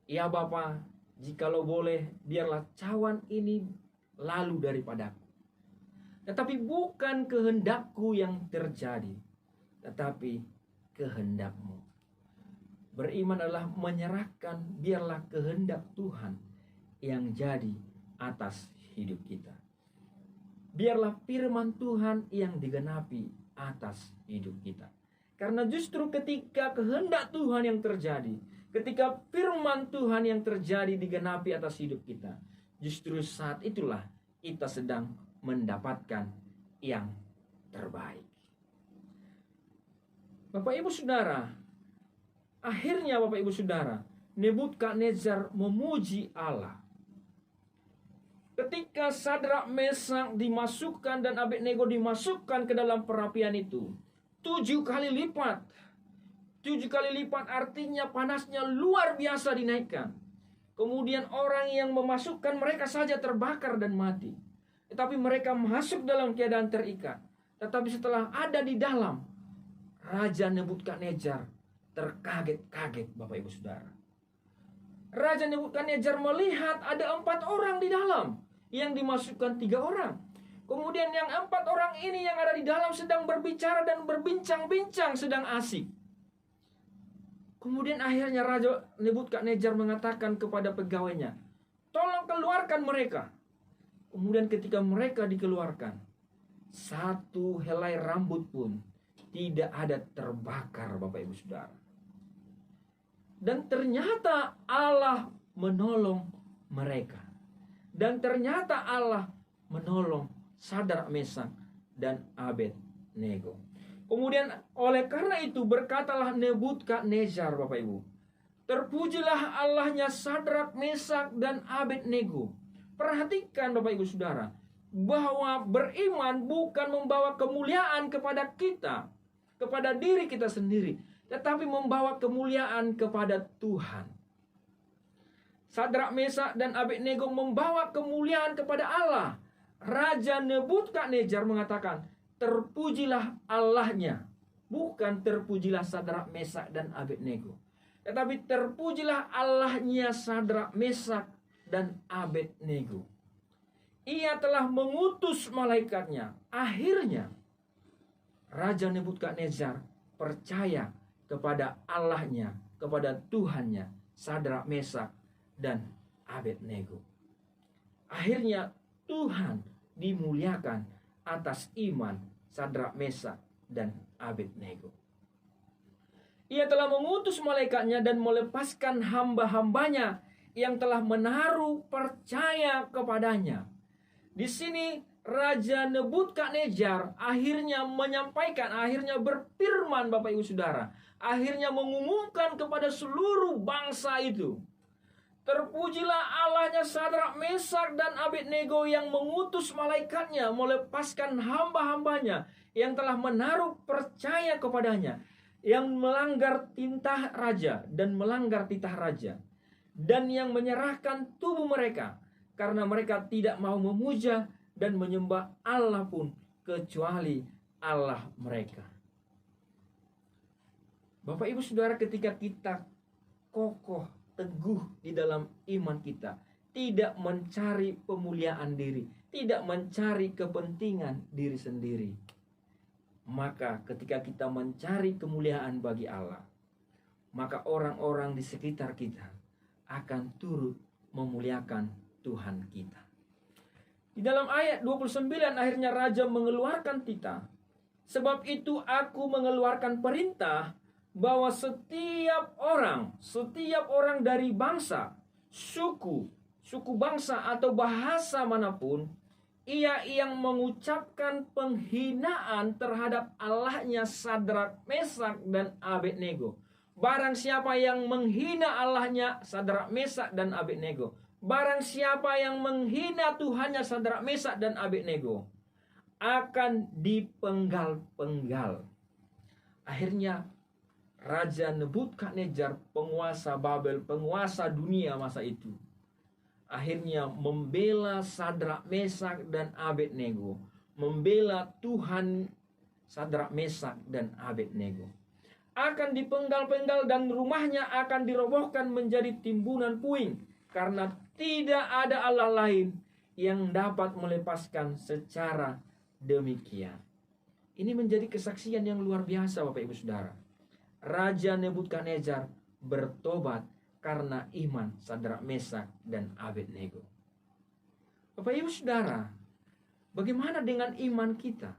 Ya Bapa, jikalau boleh, biarlah cawan ini lalu daripadaku. Tetapi bukan kehendakku yang terjadi, tetapi kehendak-Mu. Beriman adalah menyerahkan biarlah kehendak Tuhan yang jadi atas hidup kita. Biarlah firman Tuhan yang digenapi atas hidup kita. Karena justru ketika kehendak Tuhan yang terjadi, ketika firman Tuhan yang terjadi digenapi atas hidup kita, justru saat itulah kita sedang mendapatkan yang terbaik. Bapak Ibu Saudara, akhirnya Bapak Ibu Saudara, Nebukadnezar memuji Allah. Ketika Sadrak, Mesak dimasukkan dan Abednego dimasukkan ke dalam perapian itu, 7 kali lipat. 7 kali lipat artinya panasnya luar biasa dinaikkan. Kemudian orang yang memasukkan mereka saja terbakar dan mati. Tetapi mereka masuk dalam keadaan terikat. Tetapi setelah ada di dalam, Raja Nebukadnezar terkaget-kaget, Bapak Ibu Saudara. Raja Nebukadnezar melihat ada 4 orang di dalam, yang dimasukkan 3 orang. Kemudian yang 4 orang ini yang ada di dalam sedang berbicara dan berbincang-bincang, sedang asik. Kemudian akhirnya Raja Nebukadnezar mengatakan kepada pegawainya, tolong keluarkan mereka. Kemudian ketika mereka dikeluarkan, 1 helai rambut pun tidak ada terbakar, Bapak Ibu Saudara. Dan ternyata Allah menolong mereka. Dan ternyata Allah menolong Sadrak, Mesak, dan Abednego. Kemudian oleh karena itu berkatalah Nebukadnezar, Bapak Ibu, terpujilah Allahnya Sadrak, Mesak, dan Abednego. Perhatikan Bapak Ibu Saudara, bahwa beriman bukan membawa kemuliaan kepada kita, kepada diri kita sendiri, tetapi membawa kemuliaan kepada Tuhan. Sadrak, Mesak, dan Abednego membawa kemuliaan kepada Allah. Raja Nebukadnezar mengatakan, terpujilah Allahnya. Bukan terpujilah Sadrak, Mesak, dan Abednego, tetapi terpujilah Allahnya Sadrak, Mesak, dan Abednego. Ia telah mengutus malaikatnya. Akhirnya Raja Nebukadnezar percaya kepada Allahnya, kepada Tuhannya Sadrak, Mesak, dan Abednego. Akhirnya Tuhan dimuliakan atas iman Sadrak, Mesak, dan Abednego. Ia telah mengutus malaikatnya dan melepaskan hamba-hambanya yang telah menaruh percaya kepadanya. Di sini Raja Nebukadnezar akhirnya menyampaikan, akhirnya berfirman, Bapak Ibu Saudara, akhirnya mengumumkan kepada seluruh bangsa itu, terpujilah Allahnya Sadrak, Mesak, dan Abednego yang mengutus malaikatnya melepaskan hamba-hambanya yang telah menaruh percaya kepadanya, yang melanggar titah raja dan melanggar titah raja, dan yang menyerahkan tubuh mereka karena mereka tidak mau memuja dan menyembah Allah pun kecuali Allah mereka. Bapak Ibu Saudara, ketika kita kokoh teguh di dalam iman kita, tidak mencari pemuliaan diri, tidak mencari kepentingan diri sendiri, maka ketika kita mencari kemuliaan bagi Allah, maka orang-orang di sekitar kita akan turut memuliakan Tuhan kita. Di dalam ayat 29 akhirnya raja mengeluarkan titah. Sebab itu aku mengeluarkan perintah bahwa setiap orang dari bangsa, suku bangsa atau bahasa manapun, ia yang mengucapkan penghinaan terhadap Allahnya Sadrak, Mesak, dan Abednego. Barang siapa yang menghina Allahnya Sadrak, Mesak, dan Abednego, barang siapa yang menghina Tuhannya Sadrak, Mesak, dan Abednego, akan dipenggal-penggal. Akhirnya Raja Nebukadnezar, penguasa Babel, penguasa dunia masa itu, akhirnya membela Sadrak, Mesak, dan Abednego, membela Tuhan Sadrak, Mesak, dan Abednego. Akan dipenggal-penggal dan rumahnya akan dirobohkan menjadi timbunan puing, karena tidak ada Allah lain yang dapat melepaskan secara demikian. Ini menjadi kesaksian yang luar biasa, Bapak Ibu Saudara. Raja Nebukadnezar bertobat karena iman Sadrak, Mesak, dan Abednego. Bapak Ibu Saudara, bagaimana dengan iman kita?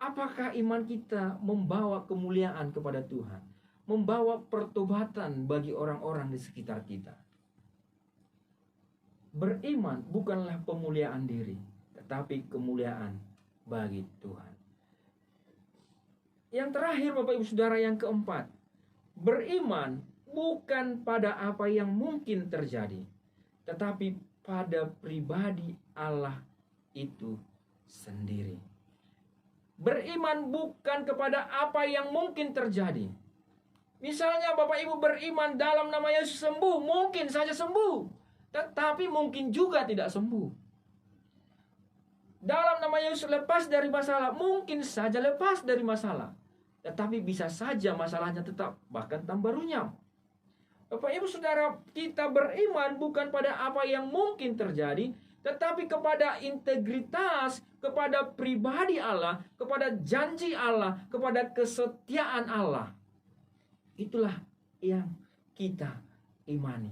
Apakah iman kita membawa kemuliaan kepada Tuhan? Membawa pertobatan bagi orang-orang di sekitar kita? Beriman bukanlah pemuliaan diri, tetapi kemuliaan bagi Tuhan. Yang terakhir, Bapak Ibu Saudara, yang keempat, beriman bukan pada apa yang mungkin terjadi, tetapi pada pribadi Allah itu sendiri. Beriman bukan kepada apa yang mungkin terjadi. Misalnya Bapak Ibu beriman dalam nama Yesus sembuh, mungkin saja sembuh, tetapi mungkin juga tidak sembuh. Dalam nama Yesus lepas dari masalah, mungkin saja lepas dari masalah, tetapi bisa saja masalahnya tetap bahkan tambah runyam. Bapak Ibu Saudara, kita beriman bukan pada apa yang mungkin terjadi, tetapi kepada integritas, kepada pribadi Allah, kepada janji Allah, kepada kesetiaan Allah. Itulah yang kita imani.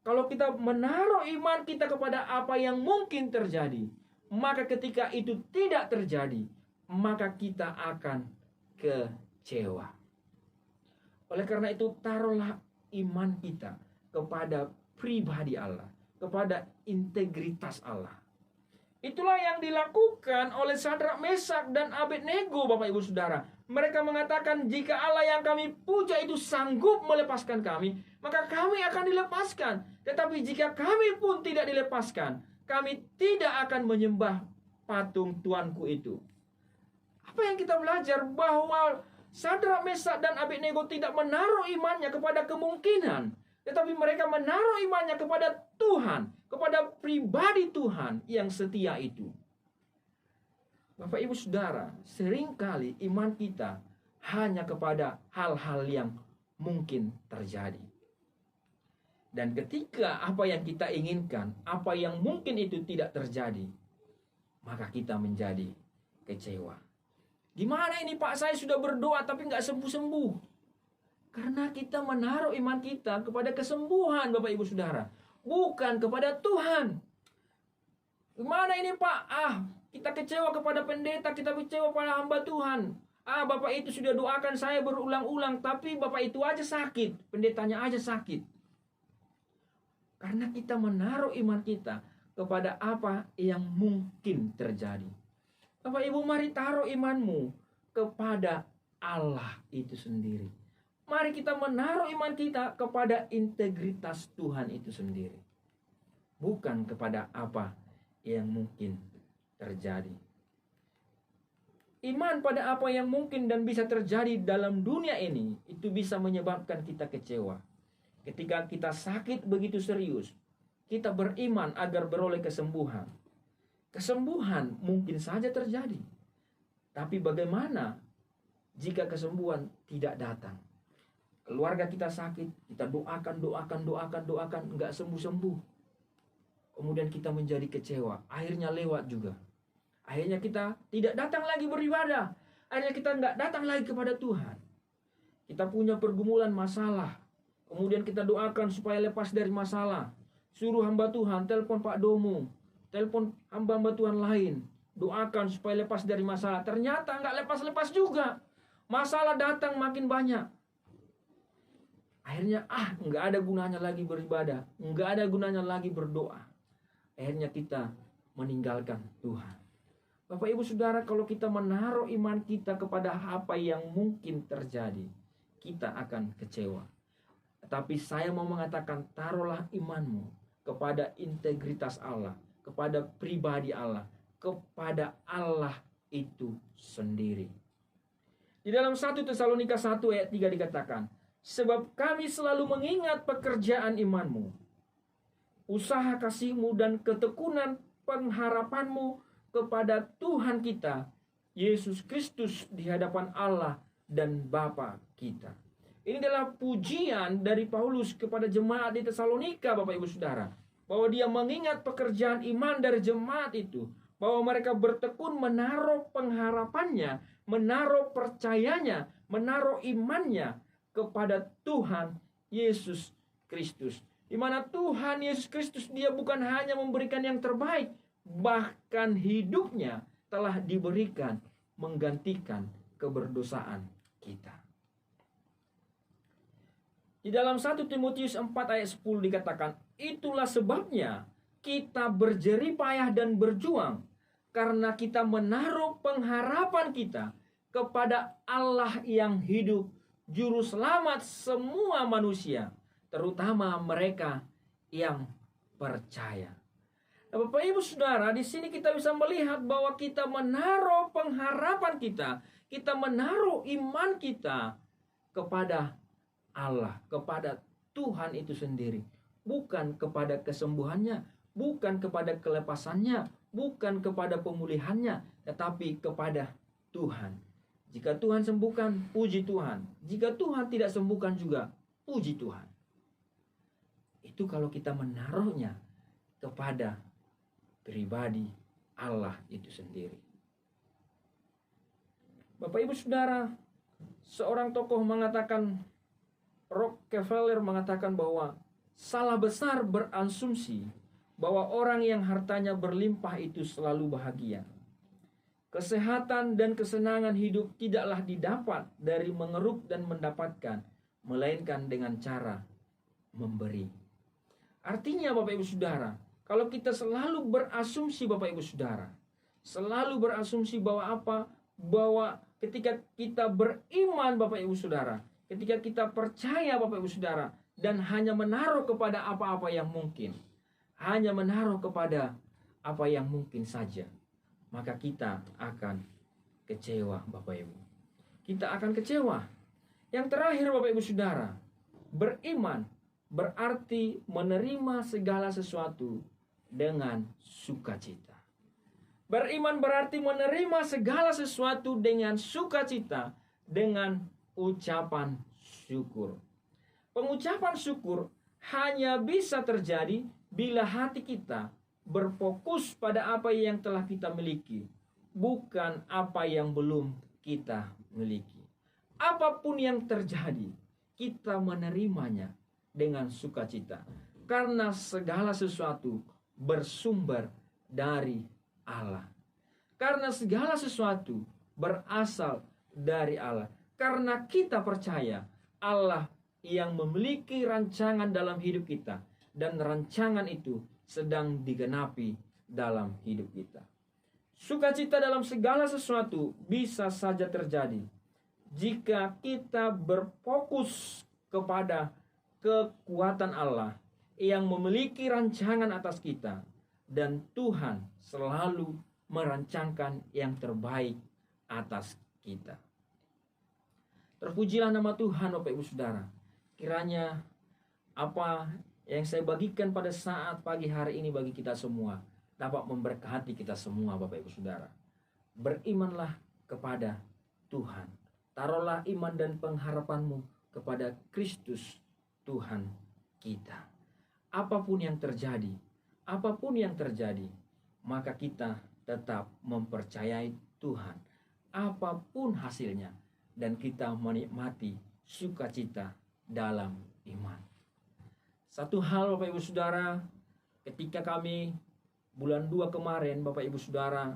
Kalau kita menaruh iman kita kepada apa yang mungkin terjadi, maka ketika itu tidak terjadi, maka kita akan kecewa. Oleh karena itu, taruhlah iman kita kepada pribadi Allah, kepada integritas Allah. Itulah yang dilakukan oleh Sadrak, Mesak, dan Abednego, Bapak Ibu Saudara. Mereka mengatakan, jika Allah yang kami puja itu sanggup melepaskan kami, maka kami akan dilepaskan. Tetapi jika kami pun tidak dilepaskan, kami tidak akan menyembah patung Tuanku itu. Apa yang kita belajar? Bahwa Sadrak, Mesak, dan Abednego tidak menaruh imannya kepada kemungkinan, tetapi mereka menaruh imannya kepada Tuhan, kepada pribadi Tuhan yang setia itu. Bapak Ibu Saudara, seringkali iman kita hanya kepada hal-hal yang mungkin terjadi. Dan ketika apa yang kita inginkan, apa yang mungkin itu tidak terjadi, maka kita menjadi kecewa. Gimana ini Pak, saya sudah berdoa tapi nggak sembuh-sembuh. Karena kita menaruh iman kita kepada kesembuhan, Bapak Ibu Saudara, bukan kepada Tuhan. Gimana ini Pak? Kita kecewa kepada pendeta, kita kecewa pada hamba Tuhan. Bapak itu sudah doakan saya berulang-ulang, tapi Bapak itu aja sakit, pendetanya aja sakit. Karena kita menaruh iman kita kepada apa yang mungkin terjadi. Bapak Ibu, mari taruh imanmu kepada Allah itu sendiri. Mari kita menaruh iman kita kepada integritas Tuhan itu sendiri, bukan kepada apa yang mungkin terjadi. Iman pada apa yang mungkin dan bisa terjadi dalam dunia ini, itu bisa menyebabkan kita kecewa. Ketika kita sakit begitu serius, kita beriman agar beroleh kesembuhan. Kesembuhan mungkin saja terjadi, tapi bagaimana jika kesembuhan tidak datang? Keluarga kita sakit, kita doakan, enggak sembuh-sembuh. Kemudian kita menjadi kecewa, akhirnya lewat juga. Akhirnya kita tidak datang lagi beribadah. Akhirnya kita enggak datang lagi kepada Tuhan. Kita punya pergumulan masalah, kemudian kita doakan supaya lepas dari masalah. Suruh hamba Tuhan, telepon Pak Domo, telepon hamba-hamba Tuhan lain, doakan supaya lepas dari masalah. Ternyata enggak lepas-lepas juga. Masalah datang makin banyak. Akhirnya enggak ada gunanya lagi beribadah, enggak ada gunanya lagi berdoa. Akhirnya kita meninggalkan Tuhan. Bapak Ibu Saudara, kalau kita menaruh iman kita kepada apa yang mungkin terjadi, kita akan kecewa. Tapi saya mau mengatakan, taruhlah imanmu kepada integritas Allah, kepada pribadi Allah, kepada Allah itu sendiri. Di dalam 1 Tesalonika 1 ayat 3 dikatakan, sebab kami selalu mengingat pekerjaan imanmu, usaha kasihmu dan ketekunan pengharapanmu kepada Tuhan kita, Yesus Kristus di hadapan Allah dan Bapa kita. Ini adalah pujian dari Paulus kepada jemaat di Tesalonika, Bapak Ibu Saudara, bahwa dia mengingat pekerjaan iman dari jemaat itu, bahwa mereka bertekun menaruh pengharapannya, menaruh percayanya, menaruh imannya kepada Tuhan Yesus Kristus. Di mana Tuhan Yesus Kristus, dia bukan hanya memberikan yang terbaik, bahkan hidupnya telah diberikan menggantikan keberdosaan kita. Di dalam 1 Timotius 4 ayat 10 dikatakan, itulah sebabnya kita berjerih payah dan berjuang, karena kita menaruh pengharapan kita kepada Allah yang hidup, Juru Selamat semua manusia, terutama mereka yang percaya. Nah, Bapak Ibu Saudara, di sini kita bisa melihat bahwa kita menaruh pengharapan kita menaruh iman kita kepada Allah, kepada Tuhan itu sendiri, bukan kepada kesembuhannya, bukan kepada kelepasannya, bukan kepada pemulihannya, tetapi kepada Tuhan. Jika Tuhan sembuhkan, puji Tuhan. Jika Tuhan tidak sembuhkan juga, puji Tuhan. Itu kalau kita menaruhnya kepada pribadi Allah itu sendiri. Bapak Ibu Saudara, seorang tokoh mengatakan, Rockefeller mengatakan bahwa salah besar berasumsi bahwa orang yang hartanya berlimpah itu selalu bahagia. Kesehatan dan kesenangan hidup tidaklah didapat dari mengeruk dan mendapatkan, melainkan dengan cara memberi. Artinya Bapak Ibu Saudara, kalau kita selalu berasumsi Bapak Ibu Saudara, selalu berasumsi bahwa apa? Bahwa ketika kita beriman Bapak Ibu Saudara, ketika kita percaya Bapak Ibu Saudara, dan hanya menaruh kepada apa-apa yang mungkin, hanya menaruh kepada apa yang mungkin saja, maka kita akan kecewa Bapak Ibu. Kita akan kecewa. Yang terakhir Bapak Ibu Saudara, beriman berarti menerima segala sesuatu dengan sukacita. Beriman berarti menerima segala sesuatu dengan sukacita, dengan ucapan syukur. Pengucapan syukur hanya bisa terjadi bila hati kita berfokus pada apa yang telah kita miliki, bukan apa yang belum kita miliki. Apapun yang terjadi, kita menerimanya dengan sukacita, karena segala sesuatu bersumber dari Allah. Karena segala sesuatu berasal dari Allah. Karena kita percaya Allah yang memiliki rancangan dalam hidup kita, dan rancangan itu sedang digenapi dalam hidup kita. Sukacita dalam segala sesuatu bisa saja terjadi jika kita berfokus kepada kekuatan Allah yang memiliki rancangan atas kita, dan Tuhan selalu merancangkan yang terbaik atas kita. Terpujilah nama Tuhan Bapak Ibu Saudara. Kiranya apa yang saya bagikan pada saat pagi hari ini bagi kita semua dapat memberkati kita semua Bapak Ibu Saudara. Berimanlah kepada Tuhan. Taruhlah iman dan pengharapanmu kepada Kristus Tuhan kita. Apapun yang terjadi, maka kita tetap mempercayai Tuhan. Apapun hasilnya, dan kita menikmati sukacita dalam iman. Satu hal Bapak Ibu Saudara, ketika kami bulan 2 kemarin Bapak Ibu Saudara,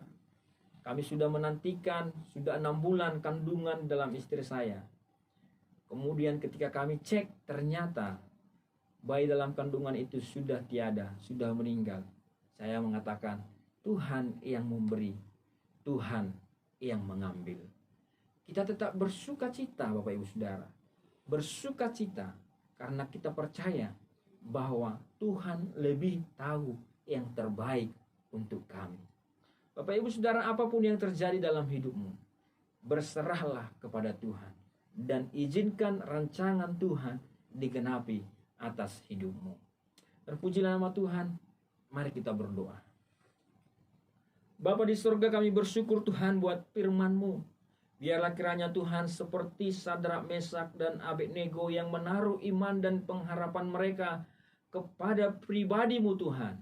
kami sudah menantikan, sudah 6 bulan kandungan dalam istri saya. Kemudian ketika kami cek, ternyata bayi dalam kandungan itu sudah tiada, sudah meninggal. Saya mengatakan, Tuhan yang memberi, Tuhan yang mengambil. Kita tetap bersukacita Bapak Ibu Saudara. Bersukacita karena kita percaya bahwa Tuhan lebih tahu yang terbaik untuk kami. Bapak Ibu Saudara, apapun yang terjadi dalam hidupmu, berserahlah kepada Tuhan dan izinkan rancangan Tuhan digenapi atas hidupmu. Terpujilah nama Tuhan. Mari kita berdoa. Bapa di surga, kami bersyukur Tuhan buat firman-Mu. Biarlah kiranya Tuhan seperti Sadrak, Mesak, dan Abednego yang menaruh iman dan pengharapan mereka kepada pribadi-Mu Tuhan.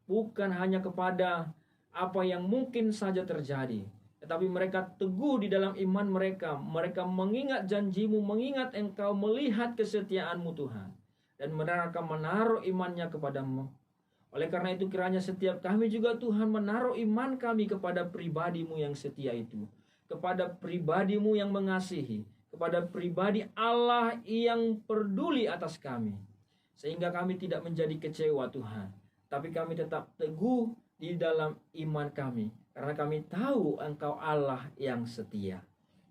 Bukan hanya kepada apa yang mungkin saja terjadi, tetapi mereka teguh di dalam iman mereka. Mereka mengingat janji-Mu, mengingat Engkau, melihat kesetiaan-Mu Tuhan, dan mereka menaruh imannya kepada-Mu. Oleh karena itu kiranya setiap kami juga Tuhan menaruh iman kami kepada pribadi-Mu yang setia itu, kepada pribadi-Mu yang mengasihi, kepada pribadi Allah yang peduli atas kami, sehingga kami tidak menjadi kecewa Tuhan, tapi kami tetap teguh di dalam iman kami, karena kami tahu Engkau Allah yang setia.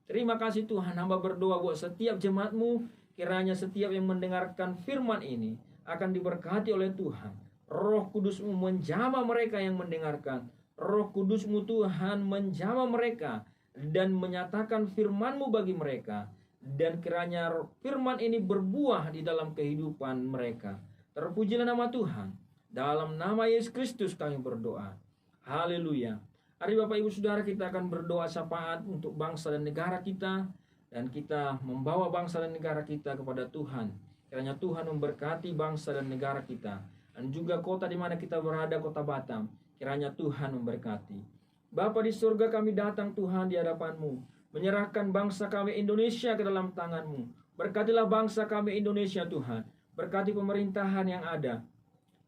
Terima kasih Tuhan. Hamba berdoa buat setiap jemaat-Mu, kiranya setiap yang mendengarkan firman ini akan diberkati oleh Tuhan. Roh Kudus-Mu menjamah mereka yang mendengarkan. Roh Kudus-Mu Tuhan menjamah mereka dan menyatakan firman-Mu bagi mereka. Dan kiranya firman ini berbuah di dalam kehidupan mereka. Terpujilah nama Tuhan. Dalam nama Yesus Kristus kami berdoa. Haleluya. Hari Bapak Ibu Saudara, kita akan berdoa syafaat untuk bangsa dan negara kita. Dan kita membawa bangsa dan negara kita kepada Tuhan. Kiranya Tuhan memberkati bangsa dan negara kita. Dan juga kota di mana kita berada, kota Batam. Kiranya Tuhan memberkati. Bapa di surga, kami datang Tuhan di hadapan-Mu, menyerahkan bangsa kami Indonesia ke dalam tangan-Mu. Berkatilah bangsa kami Indonesia Tuhan. Berkati pemerintahan yang ada.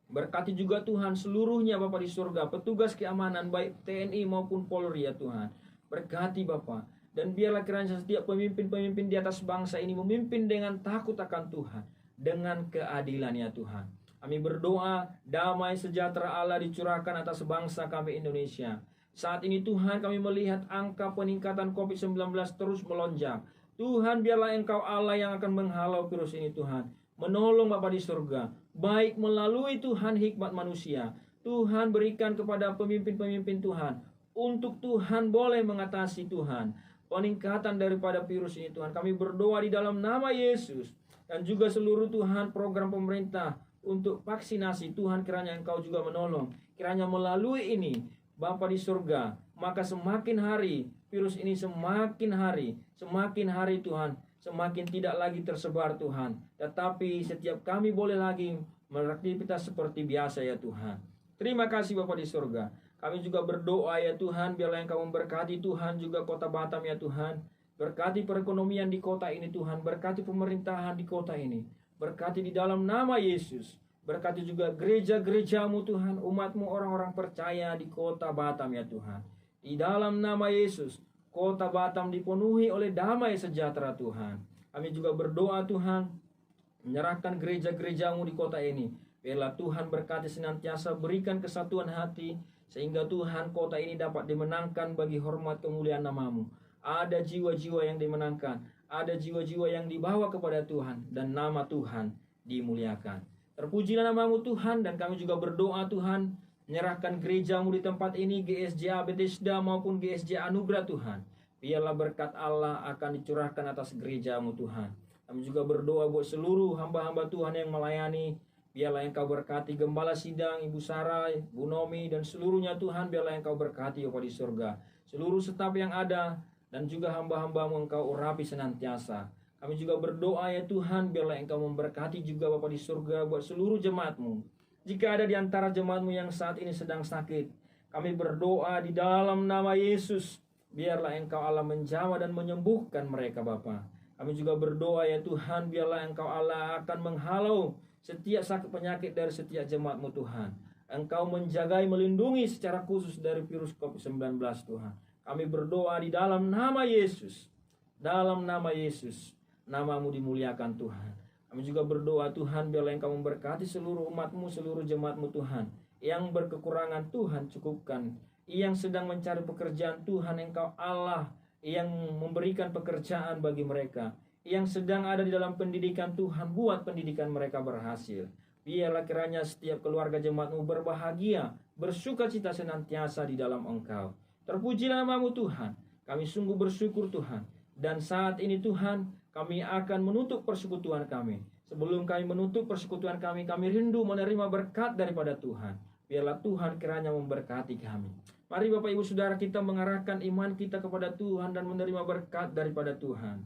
Berkati juga Tuhan seluruhnya Bapa di surga, petugas keamanan baik TNI maupun Polri ya Tuhan. Berkati Bapa. Dan biarlah kiranya setiap pemimpin-pemimpin di atas bangsa ini memimpin dengan takut akan Tuhan. Dengan keadilan ya Tuhan. Kami berdoa damai sejahtera Allah dicurahkan atas bangsa kami Indonesia. Saat ini Tuhan, kami melihat angka peningkatan COVID-19 terus melonjak. Tuhan, biarlah Engkau Allah yang akan menghalau virus ini Tuhan. Menolong Bapa di surga, baik melalui Tuhan hikmat manusia. Tuhan berikan kepada pemimpin-pemimpin Tuhan, untuk Tuhan boleh mengatasi Tuhan peningkatan daripada virus ini Tuhan. Kami berdoa di dalam nama Yesus. Dan juga seluruh Tuhan program pemerintah untuk vaksinasi, Tuhan kiranya Engkau juga menolong. Kiranya melalui ini Bapa di surga, maka semakin hari virus ini semakin hari Tuhan, semakin tidak lagi tersebar Tuhan. Tetapi setiap kami boleh lagi beraktivitas seperti biasa ya Tuhan. Terima kasih Bapa di surga. Kami juga berdoa ya Tuhan, biarlah Engkau memberkati Tuhan juga kota Batam ya Tuhan. Berkati perekonomian di kota ini Tuhan, berkati pemerintahan di kota ini. Berkati di dalam nama Yesus. Berkati juga gereja-gereja-Mu Tuhan, umat-Mu orang-orang percaya di kota Batam ya Tuhan. Di dalam nama Yesus, kota Batam dipenuhi oleh damai sejahtera Tuhan. Kami juga berdoa Tuhan, menyerahkan gereja-gereja-Mu di kota ini. Biarlah Tuhan berkati senantiasa, berikan kesatuan hati, sehingga Tuhan kota ini dapat dimenangkan bagi hormat kemuliaan nama-Mu. Ada jiwa-jiwa yang dimenangkan, ada jiwa-jiwa yang dibawa kepada Tuhan, dan nama Tuhan dimuliakan. Terpujilah nama-Mu Tuhan, dan kami juga berdoa Tuhan, menyerahkan gereja-Mu di tempat ini, GSJA Bethesda maupun GSJA Anugerah Tuhan. Biarlah berkat Allah akan dicurahkan atas gereja-Mu Tuhan. Kami juga berdoa buat seluruh hamba-hamba Tuhan yang melayani. Biarlah Engkau berkati Gembala Sidang, Ibu Sarai, Bu Nomi, dan seluruhnya Tuhan. Biarlah Engkau berkati Bapa di surga. Seluruh staf yang ada, dan juga hamba-hamba-Mu Engkau urapi senantiasa. Kami juga berdoa ya Tuhan, biarlah Engkau memberkati juga Bapa di surga buat seluruh jemaat-Mu. Jika ada di antara jemaat-Mu yang saat ini sedang sakit, kami berdoa di dalam nama Yesus, biarlah Engkau Allah menjamah dan menyembuhkan mereka Bapa. Kami juga berdoa ya Tuhan, biarlah Engkau Allah akan menghalau setiap sakit penyakit dari setiap jemaat-Mu Tuhan. Engkau menjagai, melindungi secara khusus dari virus COVID-19 Tuhan. Kami berdoa di dalam nama Yesus. Dalam nama Yesus, nama-Mu dimuliakan Tuhan. Kami juga berdoa Tuhan, biarlah Engkau memberkati seluruh umat-Mu, seluruh jemaat-Mu Tuhan. Yang berkekurangan Tuhan cukupkan. Yang sedang mencari pekerjaan Tuhan, Engkau Allah yang memberikan pekerjaan bagi mereka. Yang sedang ada di dalam pendidikan Tuhan, buat pendidikan mereka berhasil. Biarlah kiranya setiap keluarga jemaat-Mu berbahagia, bersukacita senantiasa di dalam Engkau. Terpujilah nama-Mu Tuhan. Kami sungguh bersyukur Tuhan. Dan saat ini Tuhan, kami akan menutup persekutuan kami. Sebelum kami menutup persekutuan kami, kami rindu menerima berkat daripada Tuhan. Biarlah Tuhan kiranya memberkati kami. Mari Bapak Ibu Saudara, kita mengarahkan iman kita kepada Tuhan dan menerima berkat daripada Tuhan.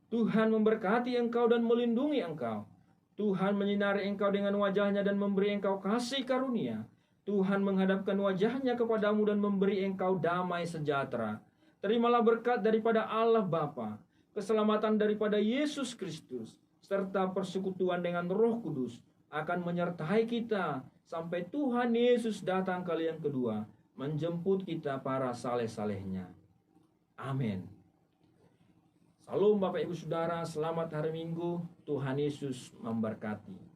Tuhan memberkati engkau dan melindungi engkau. Tuhan menyinari engkau dengan wajahnya dan memberi engkau kasih karunia. Tuhan menghadapkan wajahnya kepadamu dan memberi engkau damai sejahtera. Terimalah berkat daripada Allah Bapa, keselamatan daripada Yesus Kristus, serta persekutuan dengan Roh Kudus akan menyertai kita sampai Tuhan Yesus datang kali yang kedua, menjemput kita para saleh-salehnya. Amin. Salam Bapak Ibu Saudara, selamat hari Minggu. Tuhan Yesus memberkati.